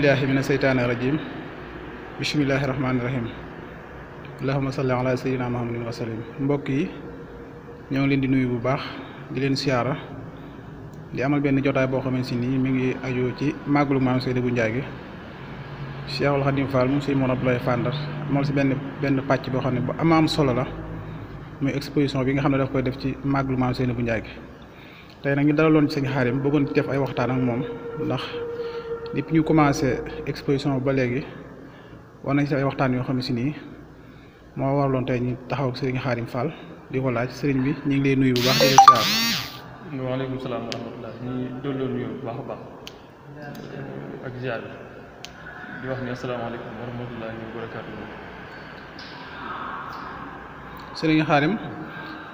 billahi mina seytaani rajim bismillahi rahmaani rahim allahumma salli ala sayyidina muhammadin wa sallim. mbokk yi ñoo ngi leen di nuyu bu baax di leen siyaara di amal benn jotaay boo xamante ni mi ngi aju ci màggalu maam Seynabou Ndiaye gi Cheikhul Khadim Fall moom Sëñ Mor Abdoulaye Fandar amal si benn pàcc boo xam ne bu am solo la muy exposition bi nga xam ne daf koy def ci màggalu maam Seynabou Ndiaye gi. tey nag ñu dalaloon ci Sëñ Xaadim bëggoon ci def ay waxtaan ak moom ndax depuis ñu commencé exposition ba léegi war nañ ci ay waxtaan yoo xam ne si nii moo waraloon tey ñu taxaw ak Sëñ Xaadim Fall di ko laaj sëriñ bi ñu ngi lay nuyu bu baax di la siyaar. waaleykum salaam wa rahmatulah ñu doon nuyu bu baax a baax ak ziar di wax ni asalaamaaleykum wa rahmatulah wa barakaatu. Sëriñ Xaadim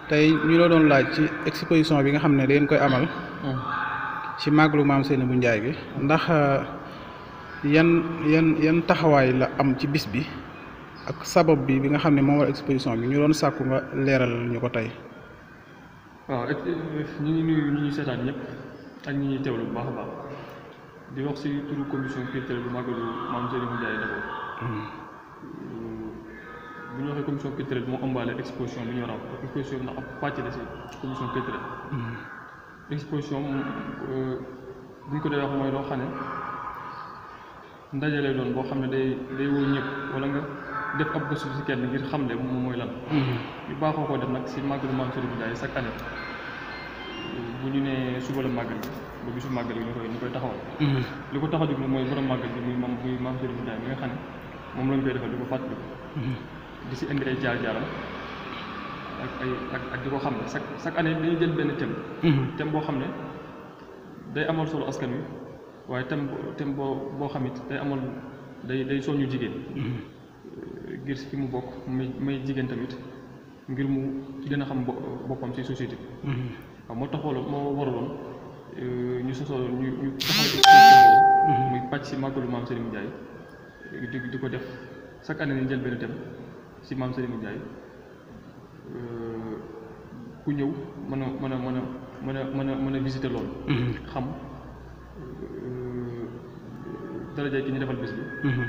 tey ñu la doon laaj ci exposition bi nga xam ne dañ koy amal ci màggalu maam Seynabou Ndiaye gi ndax yan taxawaay la am ci bis bi ak sabab bi nga xam ne moom war exposition bi ñu doon sàkku nga leeral ñu ko tey. waaw ñu ngi nuyu ñi ñuy seetaan ñëpp ak ñi ñuy teewlu bu baax a baax di wax ci turu commission culturelle bu màggalu maam Seynabou Ndiaye d'abord. bu ñu waxee commission culturelle moo ëmbaale exposition bi ñu war a am exposition bi ndax ab pàcc la ci commission culturelle. exposition bu ñu ko dee wax mooy loo xam ne ndaje lay doon boo xam ne day woo ñëpp wala nga def ab gëstu ci kenn ngir xamle moom mooy lan. yu baaxoo ko def nag ci màggalu maam Seynabou Ndiaye chaque année bu ñu nee suba la màggal bi ba bisu màggal bi ñu koy taxawal. li ko tax a jóg nag mooy borom màggal bi muy maam Seynabou Ndiaye mi nga xam ne moom lañ koy defal di ko fàttali. di si indi ay jaar-jaaram ak di ko xam ne chaque année dañuy jël benn thème boo xam ne day amal solo askan wi waaye thème boo xam it day soññu jigéen ngir fi mu bokk may jigéen tamit ngir mu gën a xam boppam ci société bi. waaw moo waraloon ñu sosoo ñu taxaw exposition boobu muy pàcc si màggalu maam Seynabou Ndiaye di ko def chaque année dañu jël benn thème si maam Seynabou Ndiaye ku ñëw mën a visiter loolu. xam daraja ki ñu defal bés bi.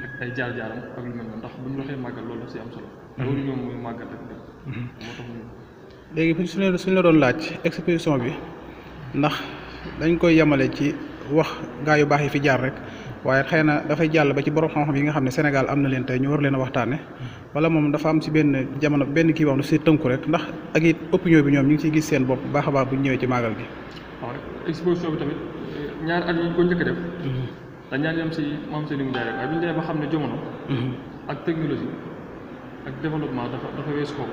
ak ay jaar-jaaram ak lu mel noonu ndax bu ñu waxee màggal loolu daf si am solo. loolu ñoom mooy màggal rek moo tax ñu. léegi suñu la doon laaj exposition bi ndax dañ koy yemale ci wax gaa yu baax yi fi jaar rek. waaye xëy na dafay jàll ba ci borom xam-xam yi nga xam ne Sénégal am na leen tey ñu war leen a waxtaane wala moom dafa am si benn jamono benn kii wax daf si tënku rek ndax ak it opinion bi ñoom ñu ngi ciy gis seen bopp bu baax a baax bu ñu ñëwee ci màggal gi. waaw exposition bi tamit ñaari at yi ñu ko njëkk a def. dañ ñaan yam si maam Seynabou Ndiaye rek waaye bi ñu demee ba xam ne jamono. ak technologie ak développement dafa weesu ko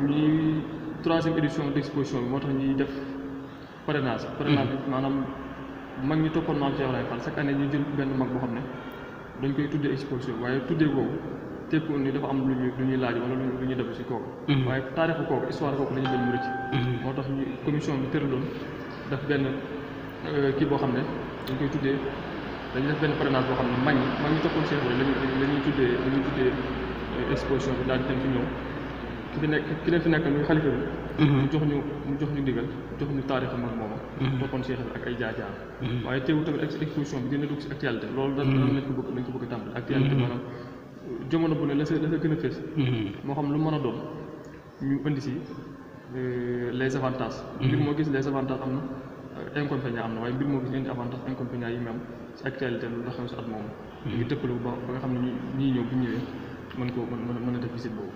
ñuy 3e édition d' exposition bi moo tax ñuy def parrainage bi maanaam. mag ñi toppoon maam Cheikh Ibrahima Fall chaque année ñu jël benn mag boo xam ne dañ koy tuddee exposition waaye tuddee kooku tekku ni dafa am lu ñuy laaj wala lu ñuy def si kooku. waaye taarixu kooku histoire kooku la ñu bañ mu rëcc. moo tax ñu commission bi tëraloon def benn kii boo xam ne dañ koy tuddee dañuy def benn parrainage boo xam ne mag ñi toppoon Cheikh Ibrahima la ñuy tuddee exposition bi daal di dem fi ñëw ki leen fi nekk muy xalifa bi. mu jox ñu ndigal jox ñu taarixu mag moomu. toppoon Cheikh bi ak ay jaar-jaar. waaye teewul tamit exposition bi dina dugg si actualité loolu dañ ko bëgg a tàmbali actualité maanaam jamono bu ne la sa gën a fees. moo xam lu mën a doon ñu indi si les avantages. mbir moo gis les avantages am na inconvénients am na waaye mbir moo gis indi avantage inconvénients yi mu am si actualité lu la xam si at moomu. ñu dëppale bu baax ba nga xam ne ñii ñëw bu ñëwee. mën a def visite boobu.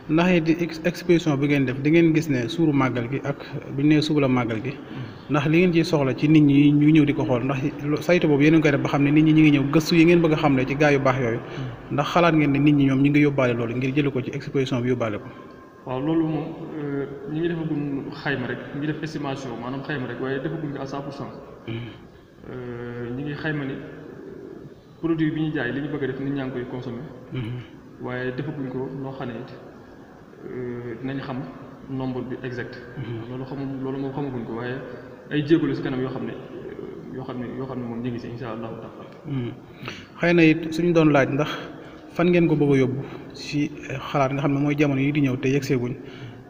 ndax it exposition bi ngeen def di ngeen gis ne suuru màggal gi ak bu ñu nee suba la màggal gi ndax li ngeen ciy soxla ci nit ñi ñu ñëw di ko xool ndax saytu boobu yéen a ngi koy def ba xam ne nit ñi ñu ngi ñëw gëstu yi ngeen bëgg a xam ne ci gaa yu baax yooyu ndax xalaat ngeen ne nit ñi ñoom ñu ngi yóbbaale loolu ngir jële ko ci exposition bi yóbbaale ko. waaw loolu moom ñi ngi defaguñ xayma rek ñi ngi def estimation maanaam xayma rek waaye defaguñ ko à 100%. ñi ngi xayma ni. produit bi ñu jaay li ñu bëgg a def nit ñaa ngi koy consommer. waaye defaguñ ko loo xam ne it dinañ xam nombre bi exact. loolu moom xamaguñ ko waaye ay jéego la si kanam yoo xam ne moom ñu ngi si incha allahu taala. xëy na it suñu doon laaj ndax fan ngeen ko bëgg a yóbbu si xalaat nga xam ne mooy jamono yi di ñëw te yegseeguñ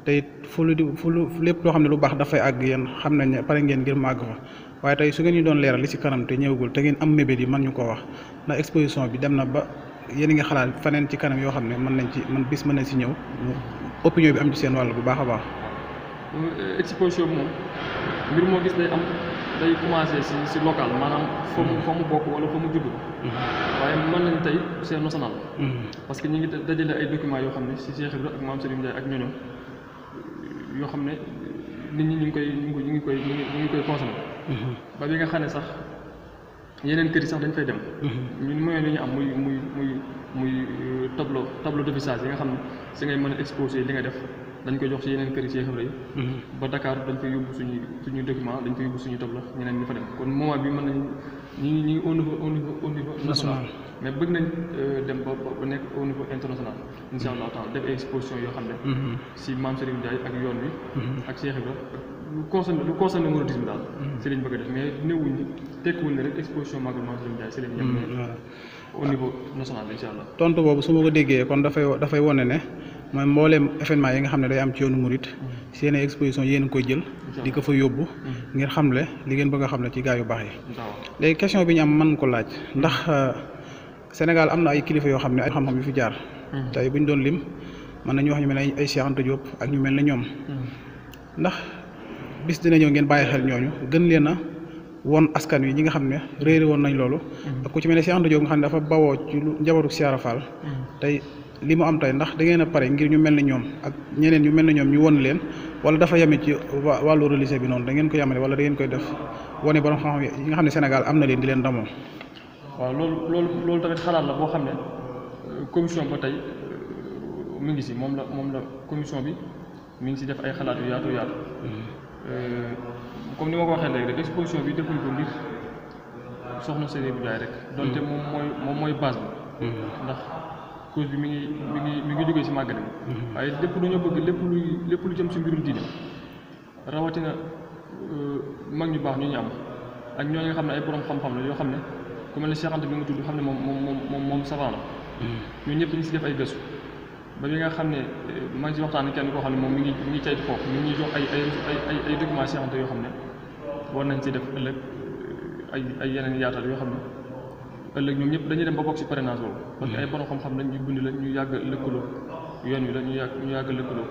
te it fu lépp loo xam ne lu baax dafay àgg yéen xam nañ ne pare ngeen ngir màgg fa waaye tey su ngeen ñu doon leeral li ci kanam te ñëwagul te ngeen am mébét yi mën ñu ko wax ndax exposition bi dem na ba yéen a ngi xalaat faneen ci kanam yoo xam ne mën nañ ci ñëw opinion bi am ci seen wàll bu baax a baax. exposition bi moom mbir moo gis day commencé si local maanaam fa mu bokk wala fa mu judd. waaye mën nañ tey c'est national. parce que ñu ngi dajale ay documents yoo xam ne si Cheikh Ibra ak Mame Serigne Ndiaye ak ñooñu yoo xam ne nit ñi ñu ngi koy consommé. ba bi nga xam ne sax yeneen kër yi sax dañ fay dem. ñun moyen li ñu am muy tableau d'affichage yi nga xam ne si ngay mën a exposé li nga def dañ koy jox si yeneen kër yi Cheikh Ibra yi. ba Dakar dañ fay yóbbu suñu document dañ fay yóbbu suñu tableau ñeneen ñi fa dem kon moment bi mën nañ ñi au niveau national mais bëgg nañ dem ba nekk au niveau international insha Allah taala def exposition yoo xam ne si Mame Serigne Ndiaye ak yoon wi ak Cheikh Ibra lu concerné mouridisme daal si lañ bëgg a def mais néewuñ tekkiwuñ ne rek exposition magal Mame Serigne Ndiaye si lañ yem au niveau national insha Allah. tontu boobu su ma ko déggee kon dafay wone ne mooy mbooleem événement yi nga xam ne day am ci yoonu murit seen exposition yéen koy jël di ko fa yóbbu ngir xamle li ngeen bëgg a xamle ci gaa yu baax yi. léegi question bi ñu am mën ko laaj ndax Sénégal am na ay kilifa yoo xam ne ay xam-xam yu fi jaar. tey bu ñu doon lim mën nañu wax ñu mel ne ay Cheikh Anta Diop ak ñu mel ne ñoom. ndax bis dina ñëw ngeen bàyyi xel ñooñu gën leen a woon askan wi ñi nga xam ne réeré woon nañ loolu. ak ku ci mel ne Cheikh Anta Diop nga xam ne dafa bawoo ci lu njabootu Cheikh Fall. tey li mu am tey ndax da ngeen a pare ngir ñu mel ne ñoom ak ñeneen ñu mel ne ñoom ñu won leen wala dafa yeme ci wàllu religieux bi noonu da ngeen ko yemale wala da ngeen koy def wane borom xam-xam yi nga xam ne Sénégal am na leen di leen damoo. waaw loolu tamit xalaat la boo xam ne commission ba tey mi ngi si moom la commission bi mi ngi si def ay xalaat yu yaatu comme ni ma ko waxee léegi rek exposition bi defuñ ko ngir soxna Seynabou Ndiaye rek donte moom mooy base bi ndax cause bi mi ngi jógee si màggal bi waaye lépp dañoo bëgg lépp lu jëm si mbirum diine rawatina mag ñu baax ñu am ak ñooñu nga xam ne ay borom xam-xam la yoo xam ne ku mel ne Cheikh Anta bi nga tudd xam ne moom savant la ñun ñëpp dañu si def ay gëstu ba bi nga xam ne maa ngi si waxtaan kenn koo xam ne moom mi ngi caytu foofu mi ngi jox ay documents Cheikh Anta yoo xam ne war nañ si def ëllëg ay yeneen yaatal yoo xam ne ëllëg ñoom ñëpp dañuy dem ba bokk ci parrainage boobu parce que ay borom xam-xam lañ ñu bind la ñu yàgg lëkkaloo yoon wi la ñu yàgg lëkkaloo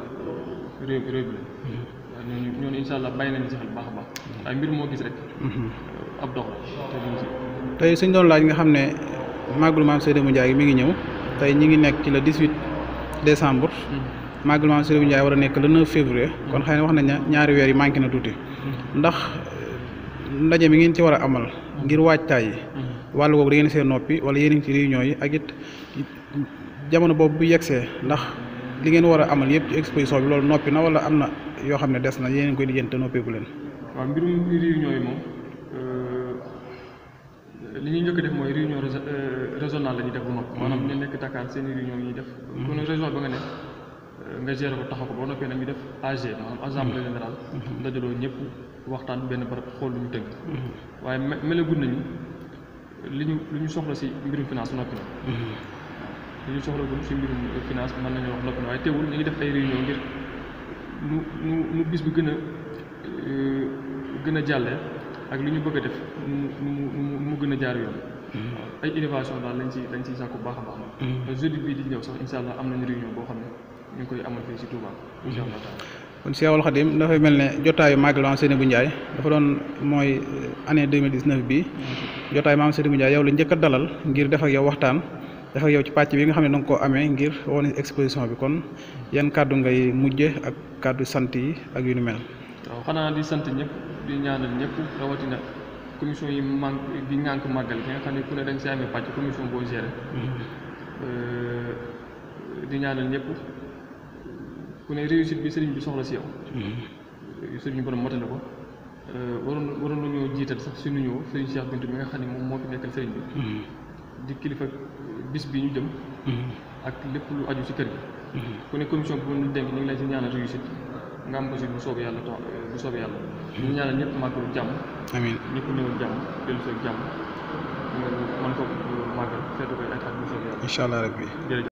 réew bi la ñooñu insha Allah bàyyi nañ ci xel baax a baax waaye mbir moo gis rek ab dox la tey suñ doon laaj nga xam ne màggalu Mame Seynabou Ndiaye mi ngi ñëw tey ñi ngi nekk ci le 18 décembre màggalu Mame Seynabou Ndiaye war a nekk le 9 février kon xëy na wax nañ ñaari weer yi manqué na tuuti ndax ndaje mi ngeen ci war a amal ngir waajtaay yi wàllu boobu da ngeen seen noppi wala yéen ci réunion yi ak it jamono boobu bu yegsee ndax li ngeen war a amal yëpp ci exposition bi loolu noppi na wala am na yoo xam ne des na yéen koy lijjanti te noppeeku leen. waaw mbirum réunion yi moom li ñuy njëkk a def mooy réunion régionale la ñuy def bu noppi maanaam ñu nekk Dakar seen réunion yi ñuy def kon région ba nga ne nga gérer ko taxaw ko ba noppee nag ñu def AG maanaam assemblée générale ndajaloo ñëpp waxtaan benn barab xool lu ñu tënk waaye melagut nañu li ñu soxla si mbirum finance noppi na li ñu soxla si mbirum finance mën nañu wax noppi na waaye teewul ñu ngi def ay réunion ngir nu bis bi gën a jàllee ak li ñu bëgg a def mu gën a jaar yoon ay innovation daal lañ ciy sàkku baax a baax jeudi bii di ñëw sax insha Allah am nañu réunion boo xam ne ñu ngi koy amal fii si Touba insha Allah taala kon Cheikhul Khadim dafay mel ne jotaayu màggal Mame Seynabou Ndiaye dafa doon mooy année 2019 bii jotaayu Mame Seynabou Ndiaye yow la njëkk a dalal ngir def ak yow waxtaan def ak yow ci pàcc bi nga xam ne danga koo amee ngir wane exposition bi kon yan kàddu ngay mujje ak kàddu sant yi ak yu ni mel. waaw xanaa di sant ñëpp di ñaanal ñëpp rawatina commission yi di ŋànk màggal gi nga xam ne ku ne dañ si amee pàcc commission boo géré di ñaanal ñëpp ku ne réussite bi sëriñ bi soxla si yow sëriñ borom motale ko waroon nañoo jiital sax suñu ñëw sëriñ Cheikh Bintou mi nga xam ne moom moo fi nekkal sëriñ bi di kilifa bis bi ñu jëm ak lépp lu aju si kër gi ku ne commission bi bu ñu dénk ñu ngi lay si ñaanal réussite nga am ko si bu soobee yàlla ñu ñaanal ñëpp màggalu jàmm amiin ñëpp ñëwul jàmm dellu si jàmm man ko màggal feetu koy ay at bu soobee yàlla incha allah rabbi